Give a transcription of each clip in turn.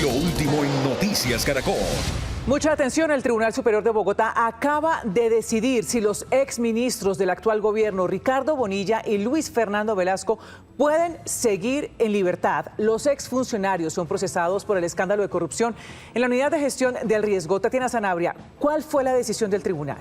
Lo último en Noticias Caracol. Mucha atención, el Tribunal Superior de Bogotá acaba de decidir si los exministros del actual gobierno, Ricardo Bonilla y Luis Fernando Velasco, pueden seguir en libertad. Los exfuncionarios son procesados por el escándalo de corrupción en la Unidad de Gestión del Riesgo. Tatiana Sanabria, ¿cuál fue la decisión del tribunal?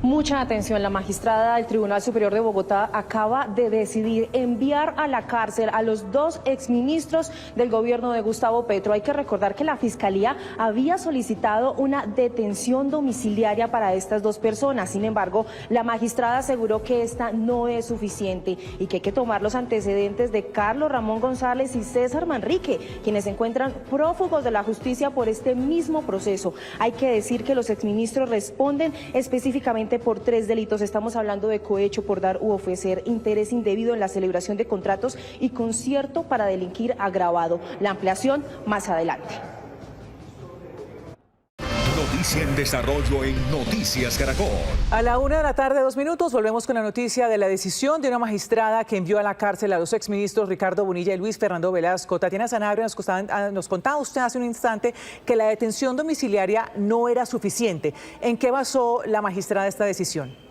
Mucha atención, la magistrada del Tribunal Superior de Bogotá acaba de decidir enviar a la cárcel a los dos exministros del gobierno de Gustavo Petro. Hay que recordar que la Fiscalía había solicitado una detención domiciliaria para estas dos personas. Sin embargo, la magistrada aseguró que esta no es suficiente y que hay que tomar los antecedentes de Carlos Ramón González y César Manrique, quienes se encuentran prófugos de la justicia por este mismo proceso. Hay que decir que los exministros responden específicamente por 3 delitos. Estamos hablando de cohecho por dar u ofrecer, interés indebido en la celebración de contratos y concierto para delinquir agravado. La ampliación más adelante. Noticia en desarrollo en Noticias Caracol. A la 1:02 p.m, volvemos con la noticia de la decisión de una magistrada que envió a la cárcel a los exministros Ricardo Bonilla y Luis Fernando Velasco. Tatiana Sanabria, nos contaba usted hace un instante que la detención domiciliaria no era suficiente. ¿En qué basó la magistrada esta decisión?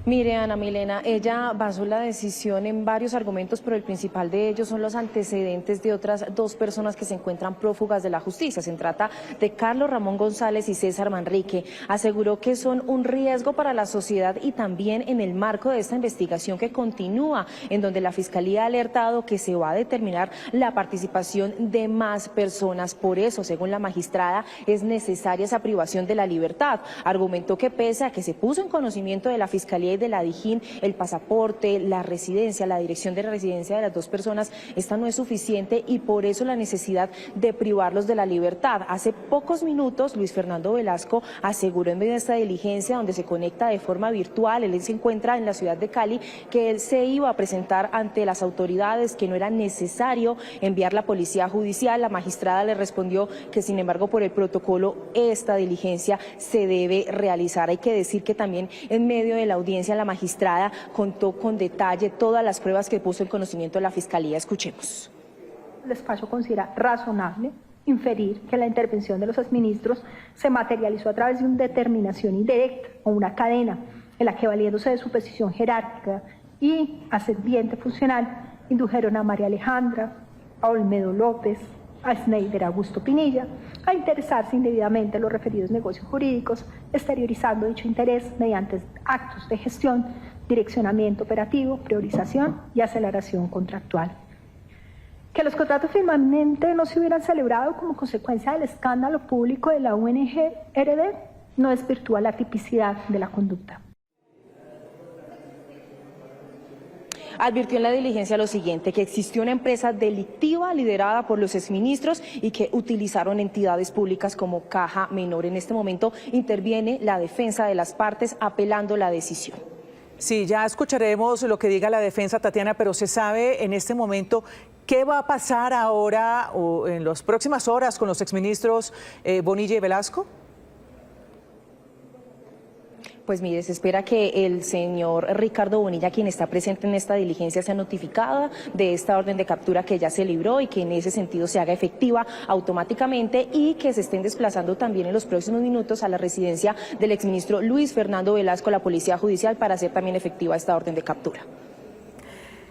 Mire, Ana Milena, ella basó la decisión en varios argumentos, pero el principal de ellos son los antecedentes de otras dos personas que se encuentran prófugas de la justicia. Se trata de Carlos Ramón González y César Manrique. Aseguró que son un riesgo para la sociedad y también en el marco de esta investigación que continúa, en donde la Fiscalía ha alertado que se va a determinar la participación de más personas. Por eso, según la magistrada, es necesaria esa privación de la libertad. Argumentó que pese a que se puso en conocimiento de la Fiscalía y de la Dijín el pasaporte, la residencia, la dirección de residencia de las dos personas, esta no es suficiente y por eso la necesidad de privarlos de la libertad. Hace pocos minutos Luis Fernando Velasco aseguró en medio de esta diligencia, donde se conecta de forma virtual, él se encuentra en la ciudad de Cali, que él se iba a presentar ante las autoridades, que no era necesario enviar la policía judicial. La magistrada le respondió que sin embargo por el protocolo esta diligencia se debe realizar. Hay que decir que también en medio de la audiencia la magistrada contó con detalle todas las pruebas que puso en conocimiento de la Fiscalía. Escuchemos. El despacho considera razonable inferir que la intervención de los exministros se materializó a través de una determinación indirecta o una cadena en la que, valiéndose de su posición jerárquica y ascendiente funcional, indujeron a María Alejandra, a Olmedo López, a Sneider Augusto Pinilla a interesarse indebidamente en los referidos negocios jurídicos, exteriorizando dicho interés mediante actos de gestión, direccionamiento operativo, priorización y aceleración contractual. Que los contratos finalmente no se hubieran celebrado como consecuencia del escándalo público de la UNG-RD no desvirtúa la tipicidad de la conducta. Advirtió en la diligencia lo siguiente, que existió una empresa delictiva liderada por los exministros y que utilizaron entidades públicas como Caja Menor. En este momento interviene la defensa de las partes apelando la decisión. Sí, ya escucharemos lo que diga la defensa, Tatiana, pero ¿se sabe en este momento qué va a pasar ahora o en las próximas horas con los exministros Bonilla y Velasco? Pues mire, se espera que el señor Ricardo Bonilla, quien está presente en esta diligencia, sea notificada de esta orden de captura que ya se libró y que en ese sentido se haga efectiva automáticamente y que se estén desplazando también en los próximos minutos a la residencia del exministro Luis Fernando Velasco, la Policía Judicial, para hacer también efectiva esta orden de captura.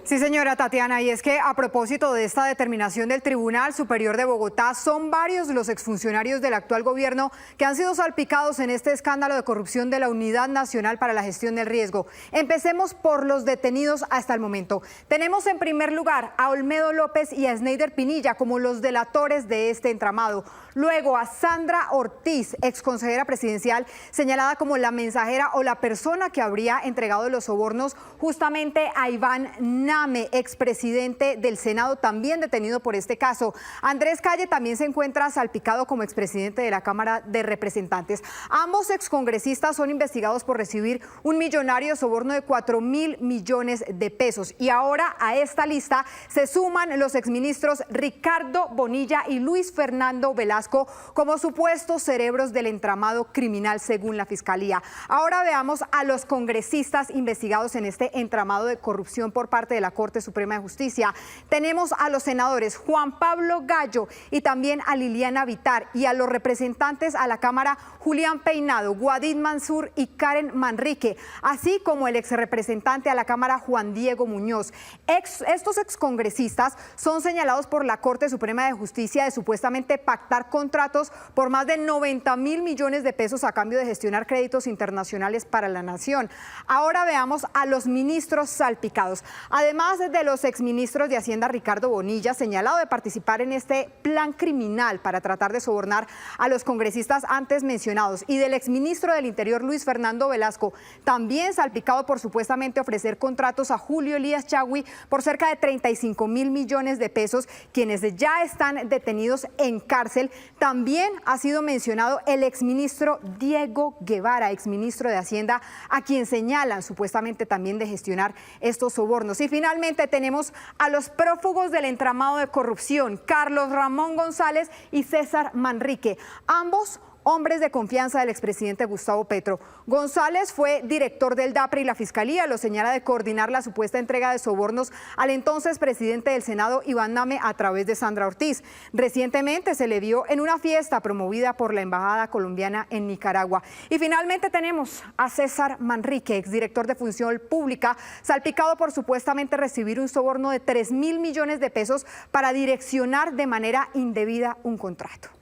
Sí, señora Tatiana, y es que a propósito de esta determinación del Tribunal Superior de Bogotá, son varios los exfuncionarios del actual gobierno que han sido salpicados en este escándalo de corrupción de la Unidad Nacional para la Gestión del Riesgo. Empecemos por los detenidos hasta el momento. Tenemos en primer lugar a Olmedo López y a Sneider Pinilla como los delatores de este entramado. Luego a Sandra Ortiz, exconsejera presidencial, señalada como la mensajera o la persona que habría entregado los sobornos justamente a Iván Name, expresidente del Senado, también detenido por este caso. Andrés Calle también se encuentra salpicado como expresidente de la Cámara de Representantes. Ambos excongresistas son investigados por recibir un millonario soborno de 4.000 millones de pesos. Y ahora a esta lista se suman los exministros Ricardo Bonilla y Luis Fernando Velasco como supuestos cerebros del entramado criminal según la Fiscalía. Ahora veamos a los congresistas investigados en este entramado de corrupción por parte de de la Corte Suprema de Justicia. Tenemos a los senadores Juan Pablo Gallo y también a Liliana Vitar, y a los representantes a la Cámara Julián Peinado, Guadid Mansur y Karen Manrique, así como el exrepresentante a la Cámara Juan Diego Muñoz. Estos excongresistas son señalados por la Corte Suprema de Justicia de supuestamente pactar contratos por más de 90.000 millones de pesos a cambio de gestionar créditos internacionales para la nación. Ahora veamos a los ministros salpicados. Además de los exministros de Hacienda Ricardo Bonilla, señalado de participar en este plan criminal para tratar de sobornar a los congresistas antes mencionados, y del exministro del Interior Luis Fernando Velasco, también salpicado por supuestamente ofrecer contratos a Julio Elías Chagui por cerca de 35.000 millones de pesos, quienes ya están detenidos en cárcel. También ha sido mencionado el exministro Diego Guevara, exministro de Hacienda, a quien señalan supuestamente también de gestionar estos sobornos. Y finalmente tenemos a los prófugos del entramado de corrupción, Carlos Ramón González y César Manrique, ambos hombres de confianza del expresidente Gustavo Petro. González fue director del DAPRE y la Fiscalía lo señala de coordinar la supuesta entrega de sobornos al entonces presidente del Senado, Iván Name, a través de Sandra Ortiz. Recientemente se le vio en una fiesta promovida por la Embajada colombiana en Nicaragua. Y finalmente tenemos a César Manrique, exdirector de Función Pública, salpicado por supuestamente recibir un soborno de 3.000 millones de pesos para direccionar de manera indebida un contrato.